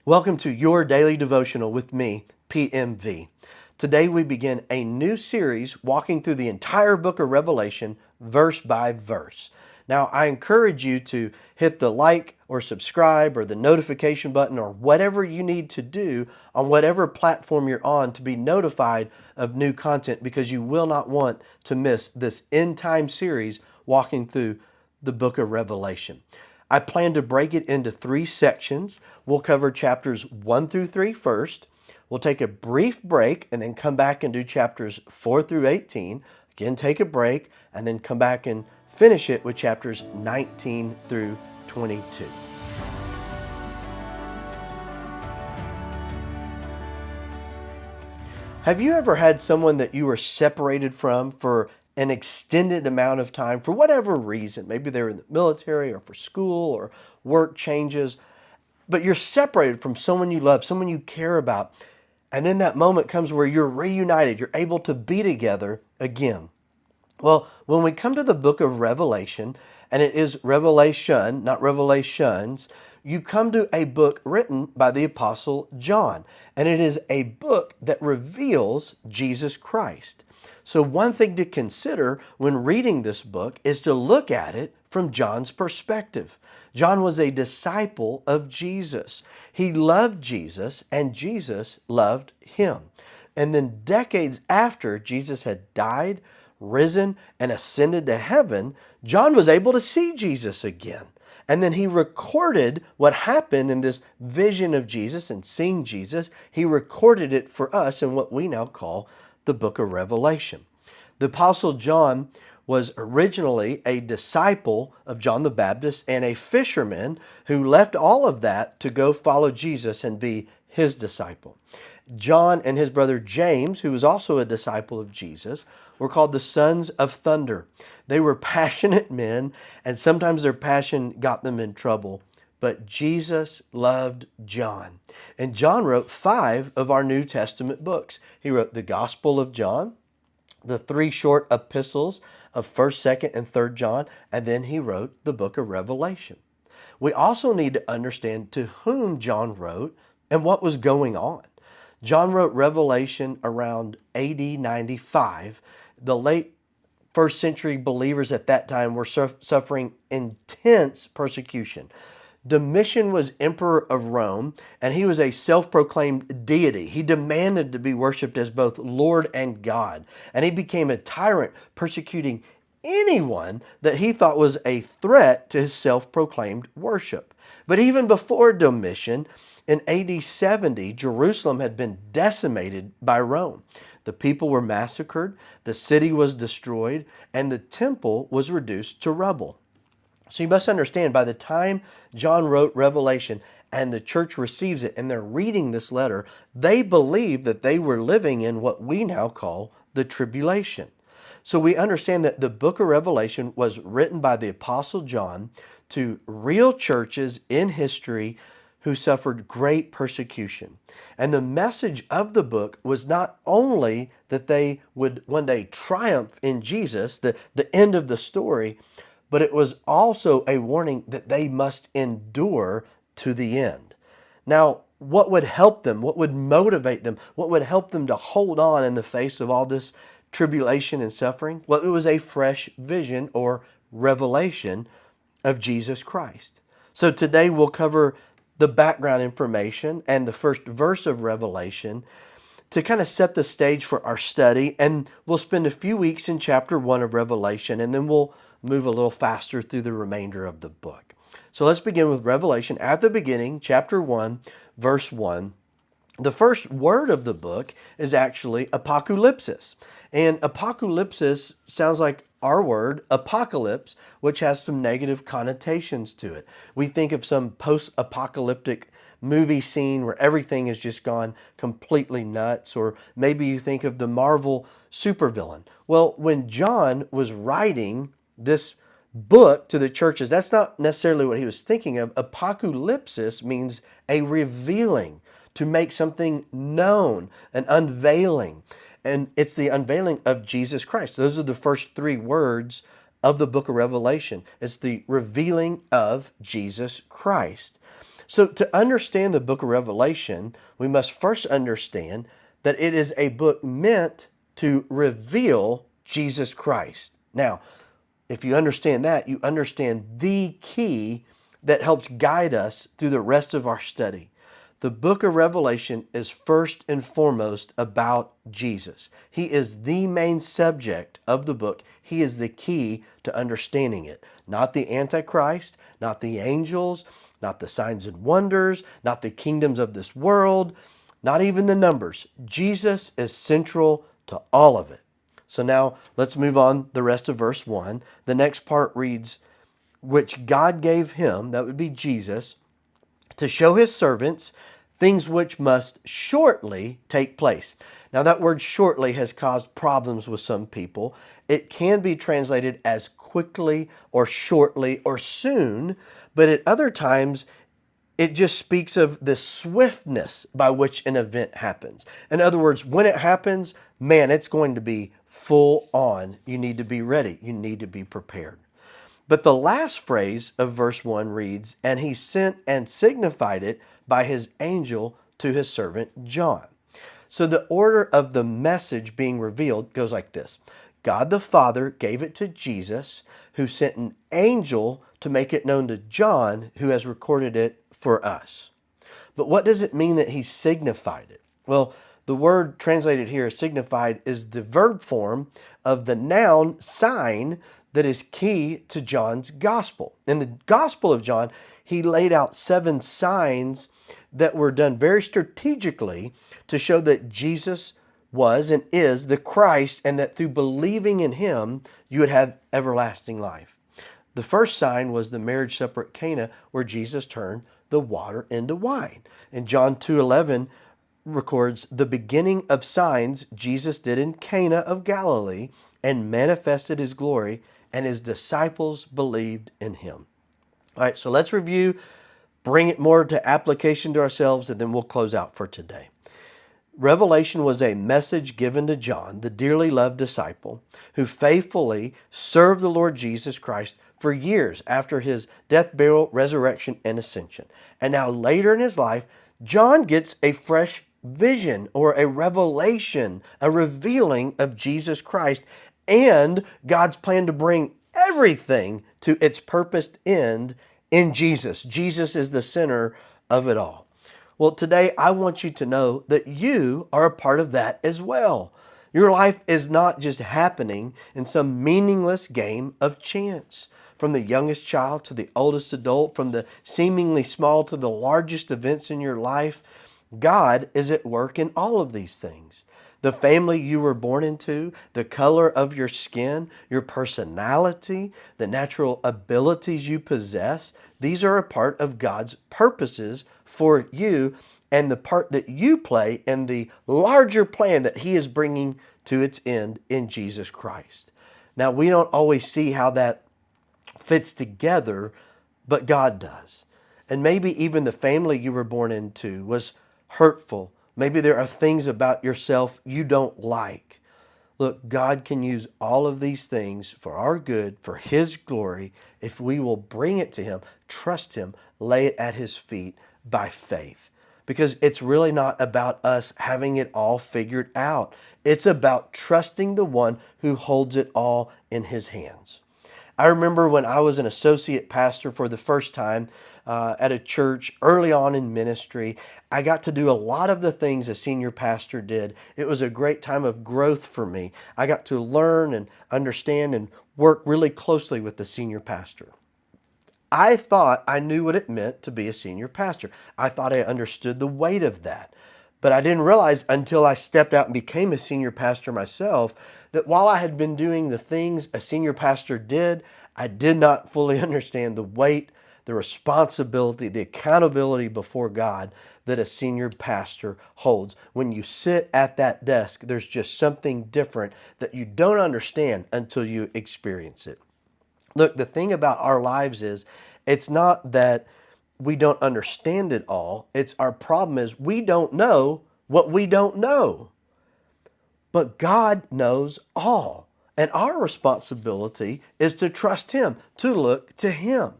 Welcome to your daily devotional with me, PMV. Today we begin a new series walking through the entire book of Revelation, verse by verse. Now, I encourage you to hit the like or subscribe or the notification button or whatever you need to do on whatever platform you're on to be notified of new content, because you will not want to miss this end time series walking through the book of Revelation. I plan to break it into three sections. We'll cover chapters 1 through 3 first. We'll take a brief break and then come back and do chapters 4 through 18. Again, take a break and then come back and finish it with chapters 19 through 22. Have you ever had someone that you were separated from for an extended amount of time for whatever reason? Maybe they're in the military or for school or work changes, but you're separated from someone you love, someone you care about. And then that moment comes where you're reunited, you're able to be together again. Well, when we come to the book of Revelation, and it is Revelation, not Revelations, you come to a book written by the Apostle John, and it is a book that reveals Jesus Christ. So one thing to consider when reading this book is to look at it from John's perspective. John was a disciple of Jesus. He loved Jesus, and Jesus loved him. And then decades after Jesus had died, risen, and ascended to heaven, John was able to see Jesus again. And then he recorded what happened in this vision of Jesus and seeing Jesus. He recorded it for us in what we now call the book of Revelation. The Apostle John was originally a disciple of John the Baptist and a fisherman who left all of that to go follow Jesus and be his disciple. John and his brother James, who was also a disciple of Jesus, were called the sons of thunder. They were passionate men, and sometimes their passion got them in trouble. But Jesus loved John. And John wrote 5 of our New Testament books. He wrote the Gospel of John, the 3 short epistles of 1st, 2nd, and 3rd John, and then he wrote the book of Revelation. We also need to understand to whom John wrote and what was going on. John wrote Revelation around AD 95. The late first century believers at that time were suffering intense persecution. Domitian was emperor of Rome, and he was a self-proclaimed deity. He demanded to be worshipped as both Lord and God, and he became a tyrant, persecuting anyone that he thought was a threat to his self-proclaimed worship. But even before Domitian, in AD 70, Jerusalem had been decimated by Rome. The people were massacred, the city was destroyed, and the temple was reduced to rubble. So you must understand, by the time John wrote Revelation and the church receives it and they're reading this letter, they believe that they were living in what we now call the tribulation. So we understand that the book of Revelation was written by the Apostle John to real churches in history who suffered great persecution. And the message of the book was not only that they would one day triumph in Jesus, the end of the story, but it was also a warning that they must endure to the end. Now, what would help them? What would motivate them? What would help them to hold on in the face of all this tribulation and suffering? Well, it was a fresh vision or revelation of Jesus Christ. So today we'll cover the background information and the first verse of Revelation to kind of set the stage for our study. And we'll spend a few weeks in chapter 1 of Revelation, and then we'll move a little faster through the remainder of the book. So let's begin with Revelation. At the beginning, chapter 1, verse 1. The first word of the book is actually apocalypsis. And apocalypsis sounds like our word, apocalypse, which has some negative connotations to it. We think of some post-apocalyptic movie scene where everything has just gone completely nuts, or maybe you think of the Marvel supervillain. Well, when John was writing this book to the churches, that's not necessarily what he was thinking of. Apocalypsis means a revealing, to make something known, an unveiling. And it's the unveiling of Jesus Christ. Those are the first 3 words of the book of Revelation. It's the revealing of Jesus Christ. So to understand the book of Revelation, we must first understand that it is a book meant to reveal Jesus Christ. Now, if you understand that, you understand the key that helps guide us through the rest of our study. The book of Revelation is first and foremost about Jesus. He is the main subject of the book. He is the key to understanding it. Not the Antichrist, not the angels, not the signs and wonders, not the kingdoms of this world, not even the numbers. Jesus is central to all of it. So now let's move on the rest of verse 1. The next part reads, which God gave him, that would be Jesus, to show his servants things which must shortly take place. Now that word shortly has caused problems with some people. It can be translated as quickly or shortly or soon, but at other times it just speaks of the swiftness by which an event happens. In other words, when it happens, man, it's going to be full on. You need to be ready. You need to be prepared. But the last phrase of verse 1 reads, and he sent and signified it by his angel to his servant John. So the order of the message being revealed goes like this. God the Father gave it to Jesus, who sent an angel to make it known to John, who has recorded it for us. But what does it mean that he signified it? Well, the word translated here, signified, is the verb form of the noun sign that is key to John's gospel. In the Gospel of John, he laid out 7 signs that were done very strategically to show that Jesus was and is the Christ, and that through believing in him, you would have everlasting life. The first sign was the marriage supper at Cana, where Jesus turned the water into wine. And John 2:11 records the beginning of signs Jesus did in Cana of Galilee and manifested his glory, and his disciples believed in him. All right, so let's review, bring it more to application to ourselves, and then we'll close out for today. Revelation was a message given to John, the dearly loved disciple, who faithfully served the Lord Jesus Christ for years after his death, burial, resurrection, and ascension. And now later in his life, John gets a fresh vision or a revelation, a revealing of Jesus Christ and God's plan to bring everything to its purposed end in Jesus. Jesus is the center of it all. Well, today I want you to know that you are a part of that as well. Your life is not just happening in some meaningless game of chance. From the youngest child to the oldest adult, from the seemingly small to the largest events in your life, God is at work in all of these things. The family you were born into, the color of your skin, your personality, the natural abilities you possess, these are a part of God's purposes for you and the part that you play in the larger plan that he is bringing to its end in Jesus Christ. Now, we don't always see how that fits together, but God does. And maybe even the family you were born into was hurtful. Maybe there are things about yourself you don't like. Look, God can use all of these things for our good, for his glory, if we will bring it to him, trust him, lay it at his feet by faith. Because it's really not about us having it all figured out. It's about trusting the one who holds it all in his hands. I remember when I was an associate pastor for the first time at a church early on in ministry, I got to do a lot of the things a senior pastor did. It was a great time of growth for me. I got to learn and understand and work really closely with the senior pastor. I thought I knew what it meant to be a senior pastor. I thought I understood the weight of that. But I didn't realize until I stepped out and became a senior pastor myself that while I had been doing the things a senior pastor did, I did not fully understand the weight, the responsibility, the accountability before God that a senior pastor holds. When you sit at that desk, there's just something different that you don't understand until you experience it. Look, the thing about our lives is it's not that we don't understand it all. It's our problem is we don't know what we don't know. But God knows all. And our responsibility is to trust him, to look to him.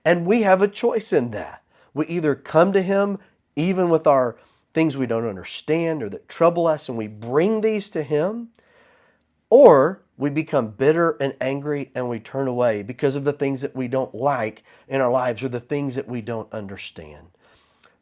And we have a choice in that. We either come to Him even with our things we don't understand or that trouble us, and we bring these to Him, or we become bitter and angry and we turn away because of the things that we don't like in our lives or the things that we don't understand.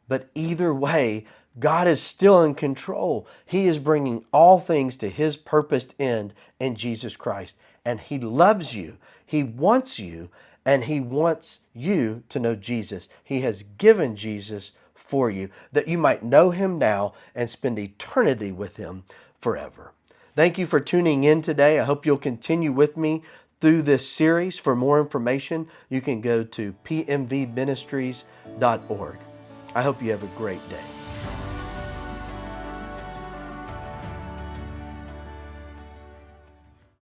But either way, God is still in control. He is bringing all things to His purposed end in Jesus Christ. And He loves you. He wants you. And He wants you to know Jesus. He has given Jesus for you that you might know Him now and spend eternity with Him forever. Thank you for tuning in today. I hope you'll continue with me through this series. For more information, you can go to pmvministries.org. I hope you have a great day.